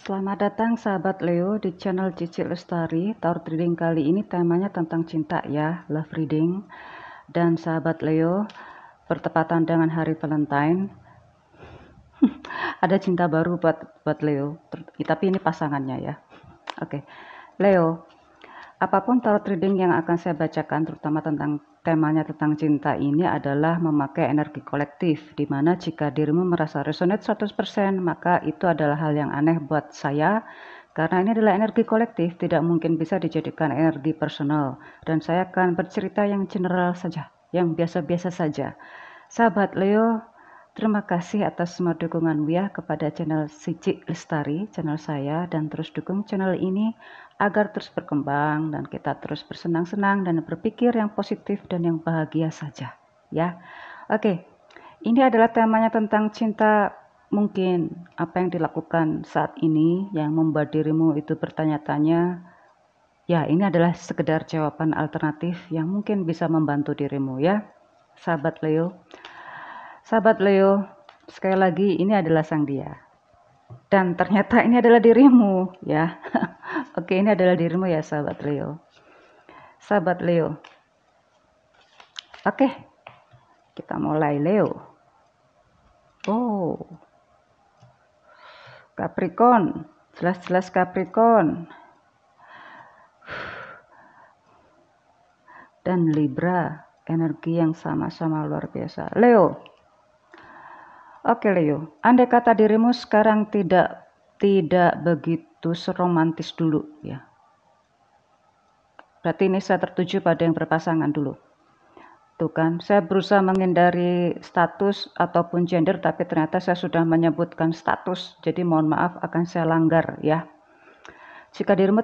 Selamat datang sahabat Leo di channel Cici Lestari. Tarot reading kali ini temanya tentang cinta ya, love reading. Dan sahabat Leo, bertepatan dengan hari Valentine, ada cinta baru buat Leo. Tapi ini pasangannya ya. Oke, Leo, apapun tarot reading yang akan saya bacakan, terutama tentang temanya tentang cinta ini adalah memakai energi kolektif, di mana jika dirimu merasa resonate 100%, maka itu adalah hal yang aneh buat saya, karena ini adalah energi kolektif, tidak mungkin bisa dijadikan energi personal, dan saya akan bercerita yang general saja, yang biasa-biasa saja. Sahabat Leo, terima kasih atas semua dukunganmu ya kepada channel Cici Lestari, channel saya, dan terus dukung channel ini agar terus berkembang dan kita terus bersenang-senang dan berpikir yang positif dan yang bahagia saja ya. Oke, ini adalah temanya tentang cinta. Mungkin apa yang dilakukan saat ini yang membuat dirimu itu bertanya-tanya, ya ini adalah sekedar jawaban alternatif yang mungkin bisa membantu dirimu ya, sahabat Leo. Sahabat Leo, sekali lagi ini adalah sang dia. Dan ternyata ini adalah dirimu ya. Oke, ini adalah dirimu ya sahabat Leo. Sahabat Leo. Oke, kita mulai Leo. Oh, Capricorn, jelas-jelas Capricorn. Dan Libra, energi yang sama-sama luar biasa. Leo. Oke Leo, andai kata dirimu sekarang tidak begitu seromantis dulu ya. Berarti ini saya tertuju pada yang berpasangan dulu. Tuh kan, saya berusaha menghindari status ataupun gender, tapi ternyata saya sudah menyebutkan status. Jadi mohon maaf akan saya langgar ya. Jika dirimu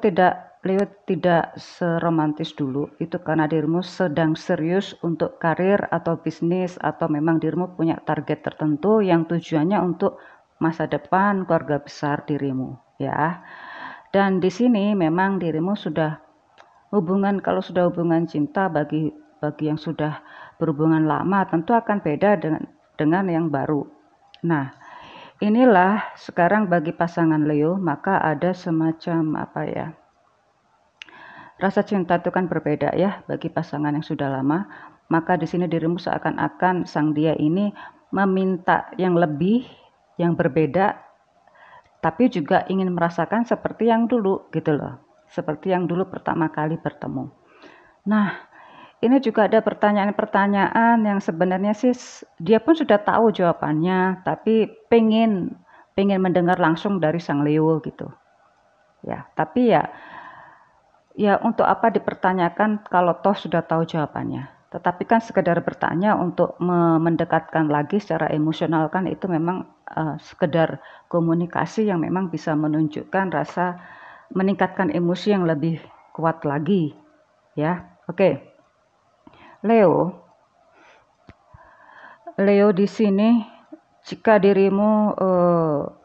Leo tidak seromantis dulu, itu karena dirimu sedang serius untuk karir atau bisnis, atau memang dirimu punya target tertentu yang tujuannya untuk masa depan keluarga besar dirimu ya. Dan di sini memang dirimu sudah kalau sudah hubungan cinta bagi yang sudah berhubungan lama tentu akan beda dengan yang baru. Nah, inilah sekarang bagi pasangan Leo, maka ada semacam apa ya? Rasa cinta itu kan berbeda ya bagi pasangan yang sudah lama. Maka di sini dirimu seakan-akan sang dia ini meminta yang lebih, yang berbeda, tapi juga ingin merasakan seperti yang dulu gitu loh. Seperti yang dulu pertama kali bertemu. Nah, ini juga ada pertanyaan-pertanyaan yang sebenarnya sih dia pun sudah tahu jawabannya, tapi pengen mendengar langsung dari sang Leo gitu. Ya, tapi ya untuk apa dipertanyakan kalau toh sudah tahu jawabannya. Tetapi kan sekedar bertanya untuk mendekatkan lagi secara emosional kan itu memang sekedar komunikasi yang memang bisa menunjukkan rasa meningkatkan emosi yang lebih kuat lagi ya. Oke. Leo di sini jika dirimu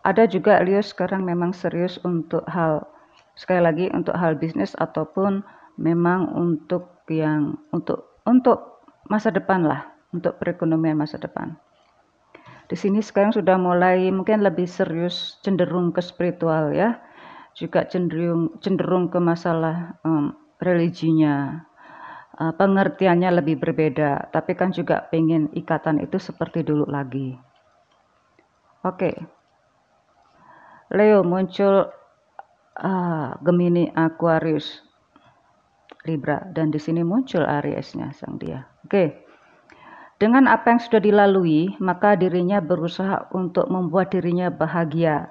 ada juga Leo sekarang memang serius untuk sekali lagi untuk hal bisnis ataupun memang untuk masa depan lah, untuk perekonomian masa depan. Di sini sekarang sudah mulai mungkin lebih serius, cenderung ke spiritual ya, juga cenderung ke masalah religinya, pengertiannya lebih berbeda, tapi kan juga pengen ikatan itu seperti dulu lagi. Oke. Leo muncul Gemini, Aquarius, Libra, dan di sini muncul Aries-nya sang dia. Oke. Dengan apa yang sudah dilalui, maka dirinya berusaha untuk membuat dirinya bahagia.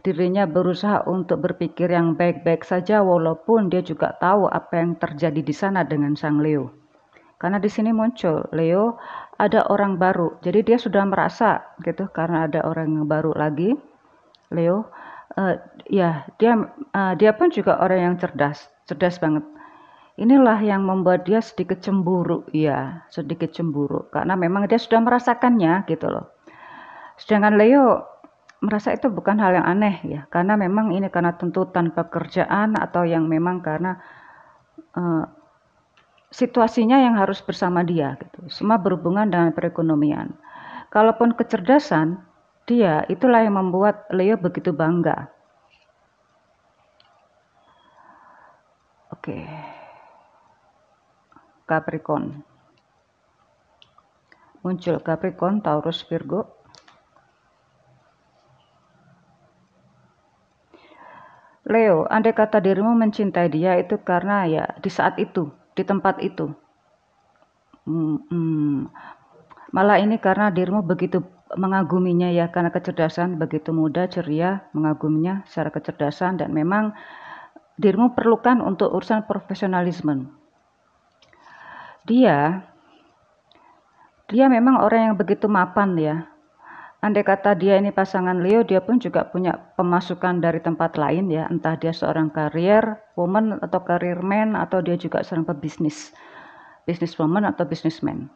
Dirinya berusaha untuk berpikir yang baik-baik saja walaupun dia juga tahu apa yang terjadi di sana dengan sang Leo. Karena di sini muncul Leo ada orang baru. Jadi dia sudah merasa gitu karena ada orang yang baru lagi. Leo ya dia pun juga orang yang cerdas banget. Inilah yang membuat dia sedikit cemburu ya, sedikit cemburu karena memang dia sudah merasakannya gitu loh. Sedangkan Leo merasa itu bukan hal yang aneh ya, karena memang ini karena tuntutan pekerjaan atau yang memang karena situasinya yang harus bersama dia gitu. Semua berhubungan dengan perekonomian. Kalaupun kecerdasan, dia itulah yang membuat Leo begitu bangga. Oke, Capricorn. Muncul Capricorn, Taurus, Virgo. Leo, andai kata dirimu mencintai dia itu karena ya di saat itu, di tempat itu. Malah ini karena dirimu begitu mengaguminya ya, karena kecerdasan, begitu muda, ceria, mengaguminya secara kecerdasan, dan memang dirimu perlukan untuk urusan profesionalisme. Dia memang orang yang begitu mapan ya. Andai kata dia ini pasangan Leo, dia pun juga punya pemasukan dari tempat lain ya, entah dia seorang career woman atau career man, atau dia juga seorang pebisnis, businesswoman atau businessman.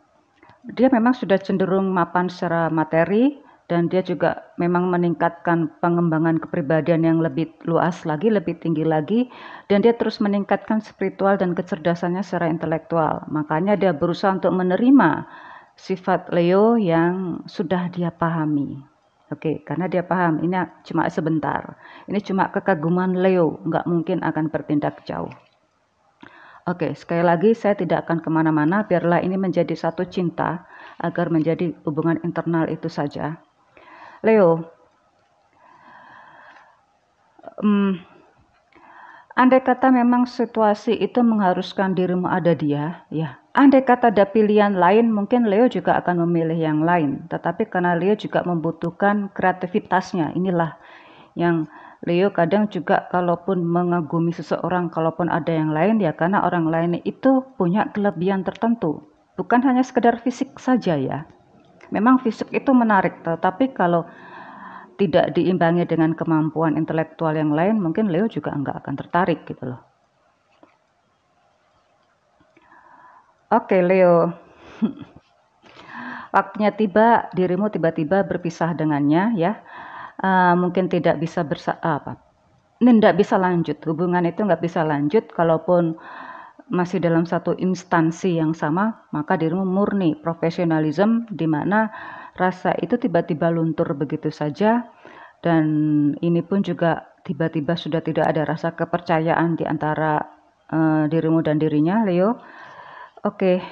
Dia memang sudah cenderung mapan secara materi, dan dia juga memang meningkatkan pengembangan kepribadian yang lebih luas lagi, lebih tinggi lagi, dan dia terus meningkatkan spiritual dan kecerdasannya secara intelektual. Makanya dia berusaha untuk menerima sifat Leo yang sudah dia pahami. Oke, karena dia paham ini cuma sebentar, ini cuma kekaguman Leo, nggak mungkin akan bertindak jauh. Oke, sekali lagi saya tidak akan kemana-mana, biarlah ini menjadi satu cinta, agar menjadi hubungan internal itu saja. Leo, andai kata memang situasi itu mengharuskan dirimu ada dia, ya. Andai kata ada pilihan lain, mungkin Leo juga akan memilih yang lain. Tetapi karena Leo juga membutuhkan kreativitasnya, inilah yang Leo kadang juga kalaupun mengagumi seseorang, kalaupun ada yang lain, ya karena orang lain itu punya kelebihan tertentu. Bukan hanya sekedar fisik saja ya. Memang fisik itu menarik, tetapi kalau tidak diimbangi dengan kemampuan intelektual yang lain, mungkin Leo juga enggak akan tertarik gitu loh. Oke Leo, waktunya tiba, dirimu tiba-tiba berpisah dengannya ya. Mungkin tidak bisa tidak bisa lanjut, hubungan itu nggak bisa lanjut. Kalaupun masih dalam satu instansi yang sama, maka dirimu murni profesionalisme, di mana rasa itu tiba-tiba luntur begitu saja, dan ini pun juga tiba-tiba sudah tidak ada rasa kepercayaan di antara dirimu dan dirinya, Leo. Oke,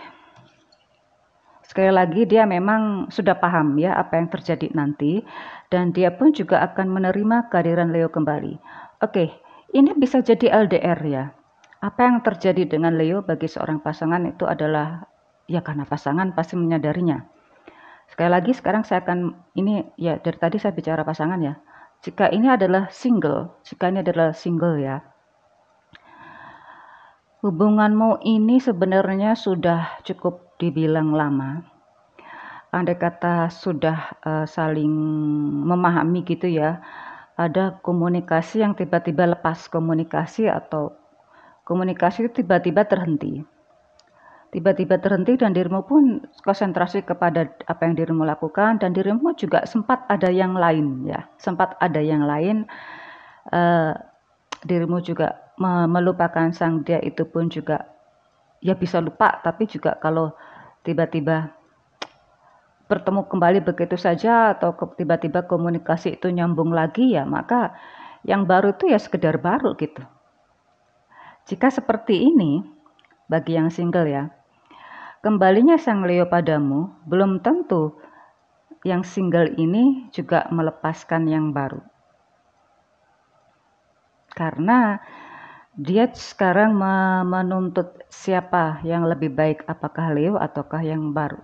sekali lagi dia memang sudah paham ya apa yang terjadi nanti, dan dia pun juga akan menerima kehadiran Leo kembali. Oke, ini bisa jadi LDR ya. Apa yang terjadi dengan Leo bagi seorang pasangan itu adalah ya karena pasangan pasti menyadarinya. Sekali lagi sekarang saya akan, ini ya dari tadi saya bicara pasangan ya. Jika ini adalah single ya, hubunganmu ini sebenarnya sudah cukup dibilang lama. Andai kata sudah saling memahami gitu ya, ada komunikasi yang tiba-tiba lepas komunikasi, atau komunikasi tiba-tiba terhenti. Tiba-tiba terhenti dan dirimu pun konsentrasi kepada apa yang dirimu lakukan, dan dirimu juga sempat ada yang lain ya. Sempat ada yang lain, dirimu juga melupakan sang dia itu pun juga ya bisa lupa, tapi juga kalau tiba-tiba bertemu kembali begitu saja, atau tiba-tiba komunikasi itu nyambung lagi ya, maka yang baru itu ya sekedar baru gitu. Jika seperti ini, bagi yang single ya, kembalinya sang Leo padamu belum tentu yang single ini juga melepaskan yang baru. Karena dia sekarang menuntut siapa yang lebih baik, apakah Leo ataukah yang baru.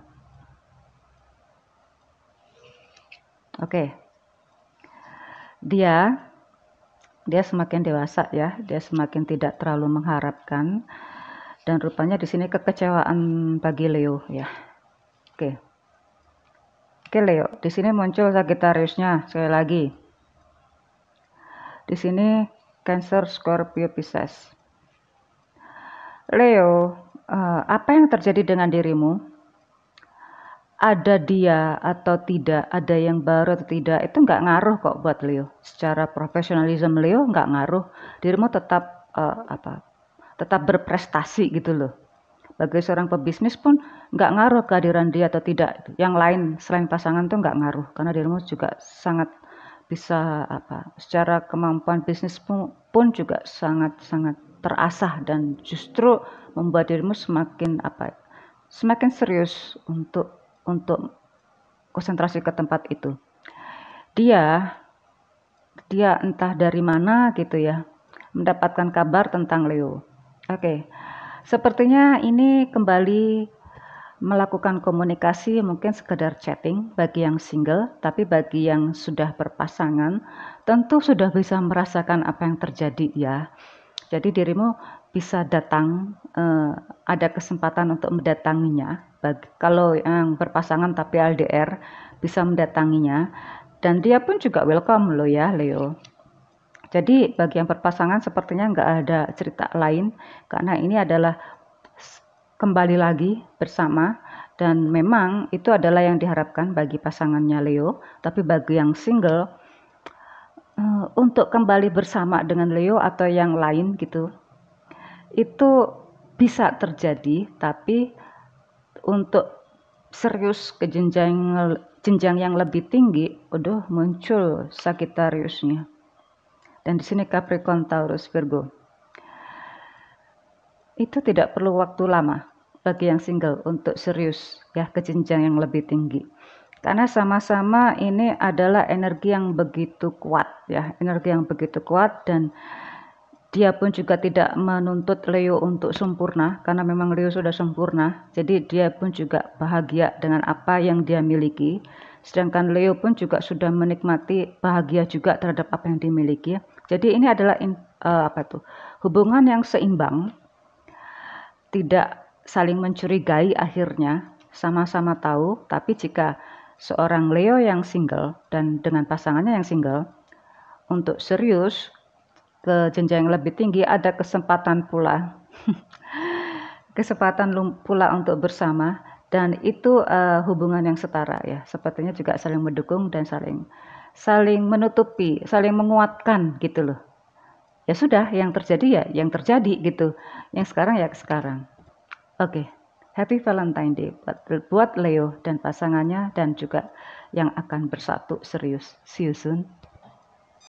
Oke. Dia semakin dewasa ya, dia semakin tidak terlalu mengharapkan, dan rupanya di sini kekecewaan bagi Leo ya. Oke. Oke Leo, di sini muncul Sagittariusnya sekali lagi. Di sini Cancer, Scorpio, Pisces. Leo, apa yang terjadi dengan dirimu? Ada dia atau tidak, ada yang baru atau tidak, itu nggak ngaruh kok buat Leo. Secara profesionalisme Leo nggak ngaruh. Dirimu tetap tetap berprestasi gitu loh. Bagi seorang pebisnis pun nggak ngaruh kehadiran dia atau tidak. Yang lain selain pasangan tuh nggak ngaruh, karena dirimu juga sangat bisa secara kemampuan bisnis pun juga sangat terasah dan justru membuat dirimu semakin semakin serius untuk konsentrasi ke tempat itu. Dia entah dari mana gitu ya, mendapatkan kabar tentang Leo. Oke, sepertinya ini kembali melakukan komunikasi, mungkin sekedar chatting bagi yang single, tapi bagi yang sudah berpasangan tentu sudah bisa merasakan apa yang terjadi ya. Jadi dirimu bisa datang, ada kesempatan untuk mendatanginya. Kalau yang berpasangan tapi LDR bisa mendatanginya, dan dia pun juga welcome loh ya Leo. Jadi bagi yang berpasangan sepertinya nggak ada cerita lain, karena ini adalah kembali lagi bersama, dan memang itu adalah yang diharapkan bagi pasangannya Leo. Tapi bagi yang single, untuk kembali bersama dengan Leo atau yang lain gitu, itu bisa terjadi, tapi untuk serius ke jenjang yang lebih tinggi, udah muncul Sagittariusnya. Dan di sini Capricorn, Taurus, Virgo. Itu tidak perlu waktu lama bagi yang single untuk serius ya ke jenjang yang lebih tinggi. Karena sama-sama ini adalah energi yang begitu kuat ya, energi yang begitu kuat, dan dia pun juga tidak menuntut Leo untuk sempurna, karena memang Leo sudah sempurna. Jadi dia pun juga bahagia dengan apa yang dia miliki. Sedangkan Leo pun juga sudah menikmati bahagia juga terhadap apa yang dimiliki. Jadi ini adalah hubungan yang seimbang, tidak saling mencurigai akhirnya, sama-sama tahu. Tapi jika seorang Leo yang single dan dengan pasangannya yang single, untuk serius ke jenjang yang lebih tinggi, ada kesempatan pula untuk bersama, dan itu hubungan yang setara ya, sepertinya juga saling mendukung dan saling menutupi, saling menguatkan gitu loh. Ya sudah, yang terjadi ya yang terjadi gitu, yang sekarang ya sekarang. Oke, Happy Valentine Day buat Leo dan pasangannya, dan juga yang akan bersatu serius. See you soon.